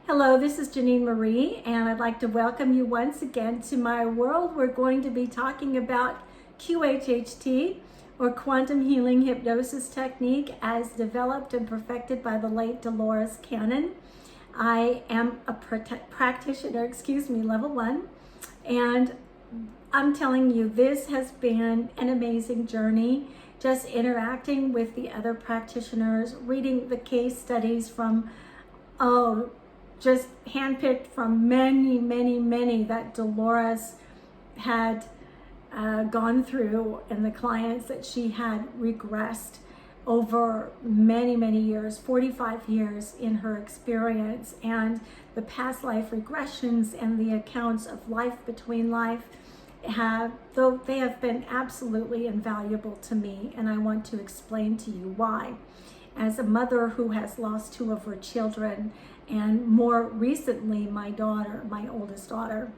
Hello, this is Janine Marie, and I'd like to welcome you once again to my world. We're going to be talking about QHHT, or quantum healing hypnosis technique, as developed and perfected by the late dolorescannon. I am a practitioner, level 1, and I'm telling you, this has been an amazing journey. Just interacting with the other practitioners, reading the case studies from, just handpicked from many that Dolores had gone through, and the clients that she had regressed over many years, 45 years in her experience, and the past life regressions and the accounts of life between life they have been absolutely invaluable to me, and I want to explain to you why. As a mother who has lost 2 of her children, and more recently my oldest daughter,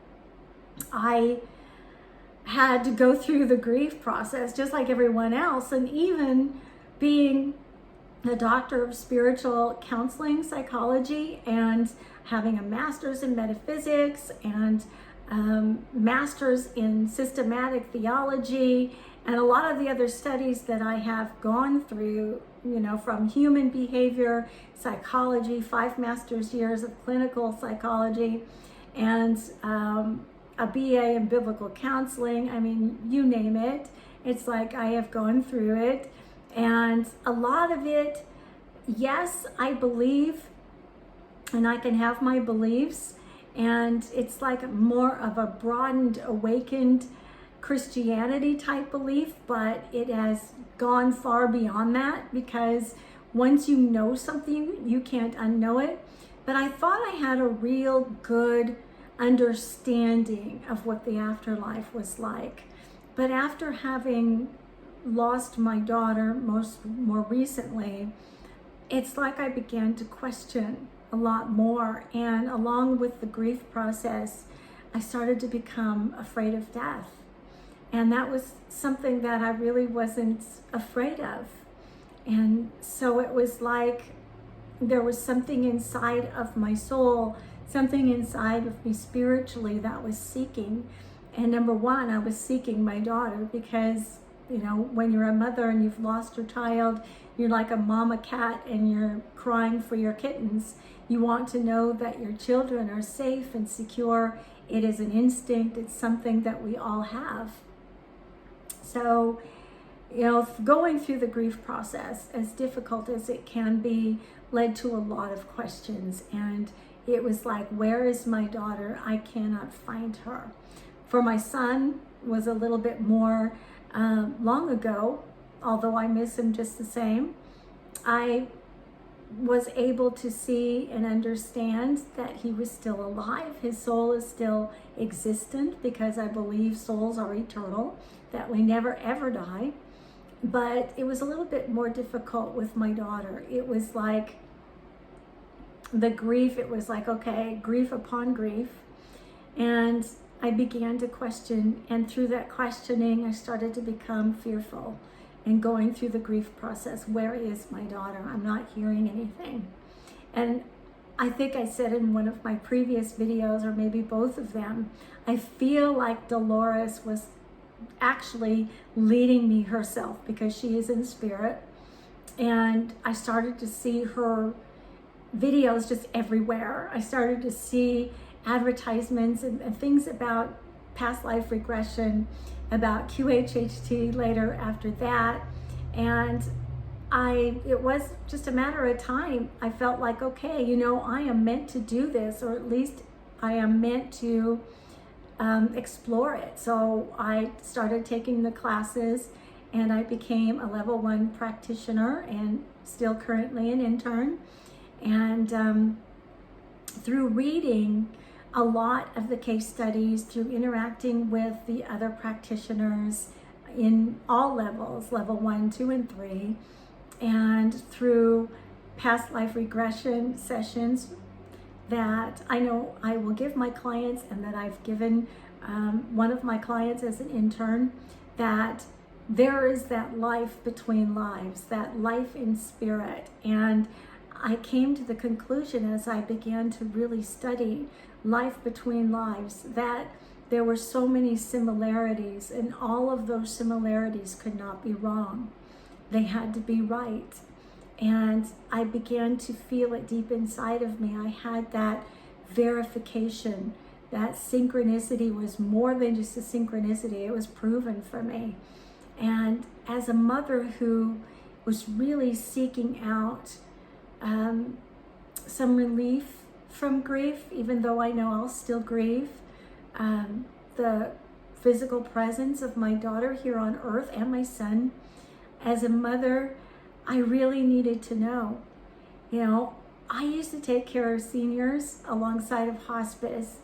I had to go through the grief process just like everyone else. And even being a doctor of spiritual counseling psychology and having a master's in metaphysics and master's in systematic theology and a lot of the other studies that I have gone through, from human behavior psychology, 5 master's years of clinical psychology, and a BA in biblical counseling. I mean, you name it. It's like I have gone through it. And a lot of it, yes, I believe, and I can have my beliefs. And it's like more of a broadened, awakened Christianity type belief, but it has gone far beyond that, because once you know something, you can't unknow it. But I thought I had a real good understanding of what the afterlife was like. But after having lost my daughter more recently, it's like I began to question a lot more. And along with the grief process, I started to become afraid of death. And that was something that I really wasn't afraid of. And so it was like there was something inside of my soul, something inside of me spiritually that was seeking. And number one, I was seeking my daughter, because, when you're a mother and you've lost your child, you're like a mama cat and you're crying for your kittens. You want to know that your children are safe and secure. It is an instinct. It's something that we all have. So, going through the grief process, as difficult as it can be, led to a lot of questions. And it was like, where is my daughter? I cannot find her. For my son, was a little bit more long ago, although I miss him just the same. I was able to see and understand that he was still alive. His soul is still existent, because I believe souls are eternal, that we never ever die. But it was a little bit more difficult with my daughter. It was like the grief, it was like, okay, grief upon grief. And I began to question, and through that questioning, I started to become fearful. And going through the grief process, where is my daughter? I'm not hearing anything. And I think I said in one of my previous videos, or maybe both of them, I feel like Dolores was actually leading me herself, because she is in spirit. And I started to see her videos just everywhere. I started to see advertisements and things about past life regression, about QHHT later after that. And it was just a matter of time. I felt like, okay, I am meant to do this, or at least I am meant to explore it. So I started taking the classes, and I became a level 1 practitioner, and still currently an intern. And through reading a lot of the case studies, through interacting with the other practitioners in all levels, level 1, 2, and 3, and through past life regression sessions that I know I will give my clients, and that I've given one of my clients as an intern, that there is that life between lives, that life in spirit. And I came to the conclusion as I began to really study Life Between Lives that there were so many similarities, and all of those similarities could not be wrong. They had to be right. And I began to feel it deep inside of me. I had that verification that synchronicity was more than just a synchronicity. It was proven for me. And as a mother who was really seeking out some relief from grief, even though I know I'll still grieve, the physical presence of my daughter here on earth and my son, as a mother, I really needed to know. You know, I used to take care of seniors alongside of hospice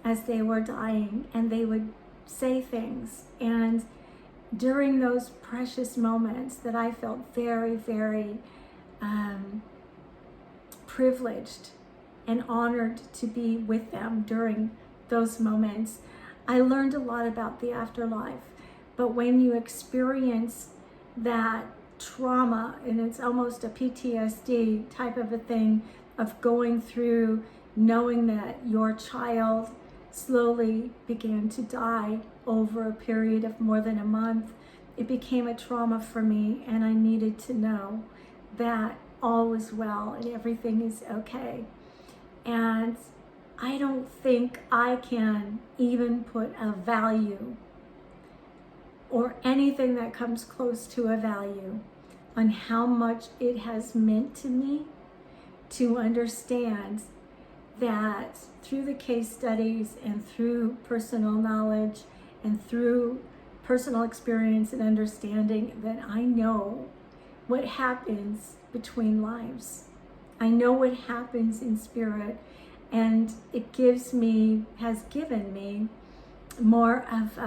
as they were dying, and they would say things. And during those precious moments that I felt very, very privileged and honored to be with them during those moments, I learned a lot about the afterlife. But when you experience that trauma, and it's almost a PTSD type of a thing of going through knowing that your child slowly began to die over a period of more than a month, it became a trauma for me, and I needed to know that all was well and everything is okay. And I don't think I can even put a value or anything that comes close to a value on how much it has meant to me to understand that through the case studies and through personal knowledge and through personal experience and understanding, that I know what happens between lives. I know what happens in spirit, and it has given me more of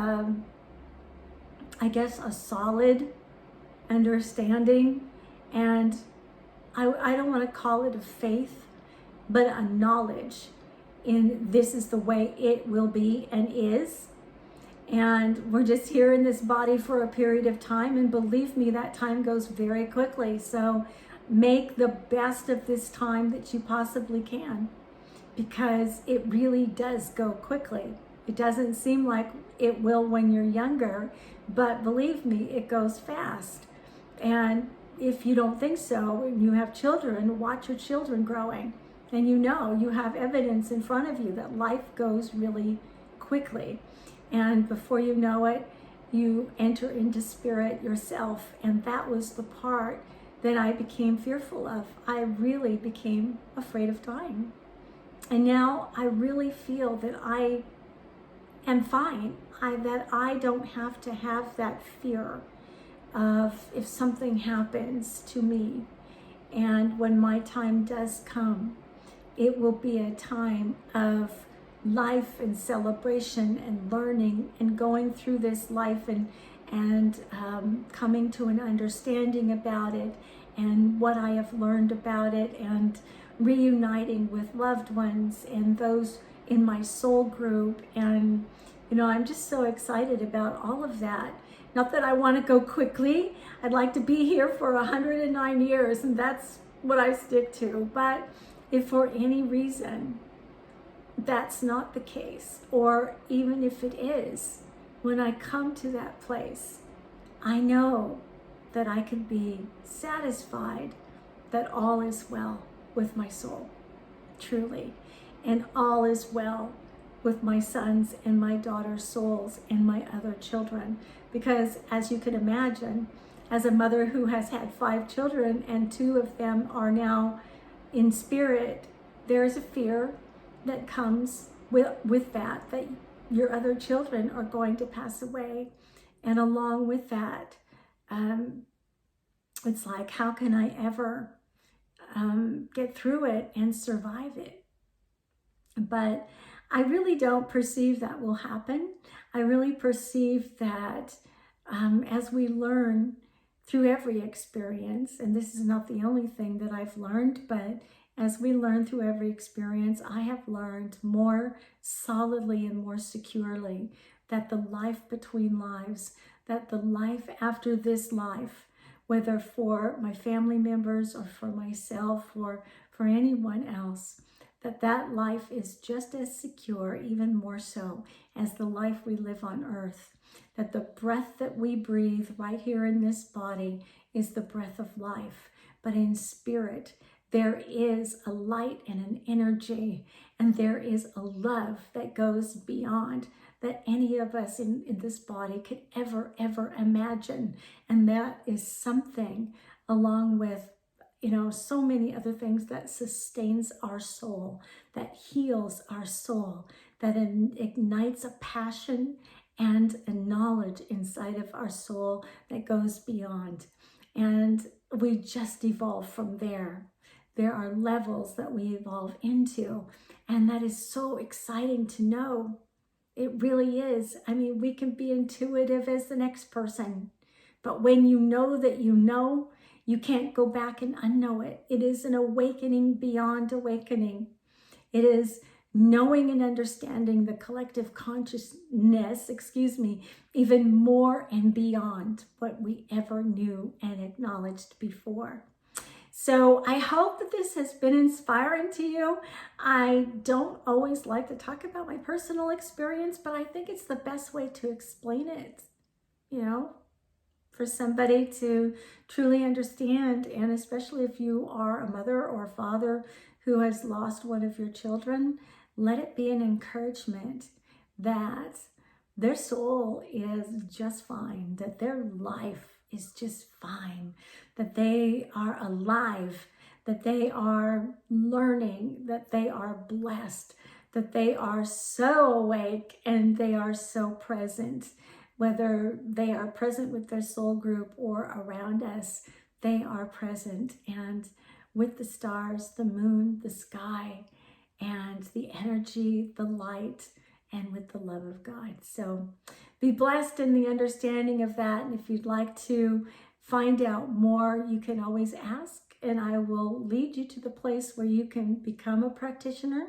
I guess a solid understanding, and I don't want to call it a faith, but a knowledge in this is the way it will be and is. And we're just here in this body for a period of time, and believe me, that time goes very quickly. So make the best of this time that you possibly can, because it really does go quickly. It doesn't seem like it will when you're younger, but believe me, it goes fast. And if you don't think so, and you have children, watch your children growing. And you have evidence in front of you that life goes really quickly. And before you know it, you enter into spirit yourself. And that was the part that I became fearful of. I really became afraid of dying. And now I really feel that I am fine, that I don't have to have that fear of if something happens to me. And when my time does come, it will be a time of life and celebration and learning and going through this life and coming to an understanding about it and what I have learned about it, and reuniting with loved ones and those in my soul group. And I'm just so excited about all of that. Not that I want to go quickly. I'd like to be here for 109 years, and that's what I stick to. But if for any reason that's not the case, or even if it is, when I come to that place, I know that I can be satisfied that all is well with my soul, truly, and all is well with my sons and my daughter's souls and my other children. Because as you can imagine, as a mother who has had 5 children and 2 of them are now in spirit, there's a fear that comes with that your other children are going to pass away. And along with that, it's like, how can I ever get through it and survive it? But I really don't perceive that will happen. I really perceive that as we learn through every experience, and this is not the only thing that I've learned, but as we learn through every experience, I have learned more solidly and more securely that the life between lives, that the life after this life, whether for my family members or for myself or for anyone else, that life is just as secure, even more so, as the life we live on earth. That the breath that we breathe right here in this body is the breath of life. But in spirit, there is a light and an energy, and there is a love that goes beyond that any of us in this body could ever imagine. And that is something, along with so many other things, that sustains our soul, that heals our soul, that ignites a passion and a knowledge inside of our soul that goes beyond. And we just evolve from there. There are levels that we evolve into, and that is so exciting to know. It really is. I mean, we can be intuitive as the next person, but when you know that you can't go back and unknow it. It is an awakening beyond awakening. It is knowing and understanding the collective consciousness, even more and beyond what we ever knew and acknowledged before. So I hope that this has been inspiring to you. I don't always like to talk about my personal experience, but I think it's the best way to explain it, for somebody to truly understand. And especially if you are a mother or a father who has lost one of your children, let it be an encouragement that their soul is just fine, that their life is just fine, that they are alive, that they are learning, that they are blessed, that they are so awake and they are so present. Whether they are present with their soul group or around us, they are present. And with the stars, the moon, the sky, and the energy, the light, and with the love of God. So be blessed in the understanding of that. And if you'd like to find out more, you can always ask, and I will lead you to the place where you can become a practitioner.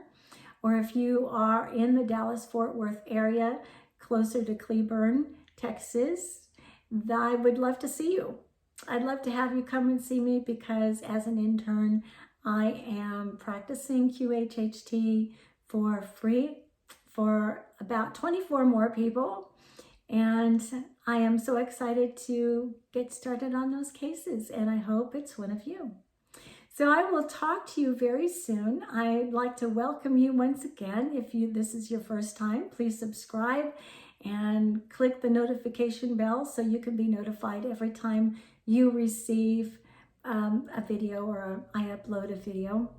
Or if you are in the Dallas-Fort Worth area, closer to Cleburne, Texas, I would love to see you. I'd love to have you come and see me, because as an intern, I am practicing QHHT for free for about 24 more people. And I am so excited to get started on those cases, and I hope it's one of you. So I will talk to you very soon. I'd like to welcome you once again. If this is your first time, please subscribe and click the notification bell so you can be notified every time you receive a video or I upload a video.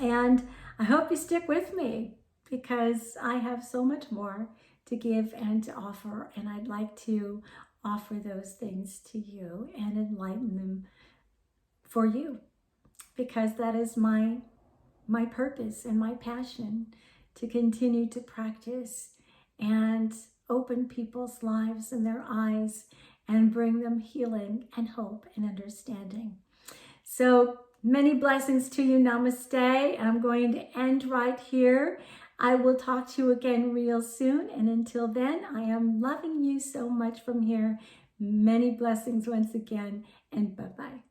And I hope you stick with me, because I have so much more to give and to offer, and I'd like to offer those things to you and enlighten them for you, because that is my purpose and my passion, to continue to practice and open people's lives and their eyes and bring them healing and hope and understanding. So many blessings to you. Namaste. I'm going to end right here. I will talk to you again real soon. And until then, I am loving you so much from here. Many blessings once again, and bye-bye.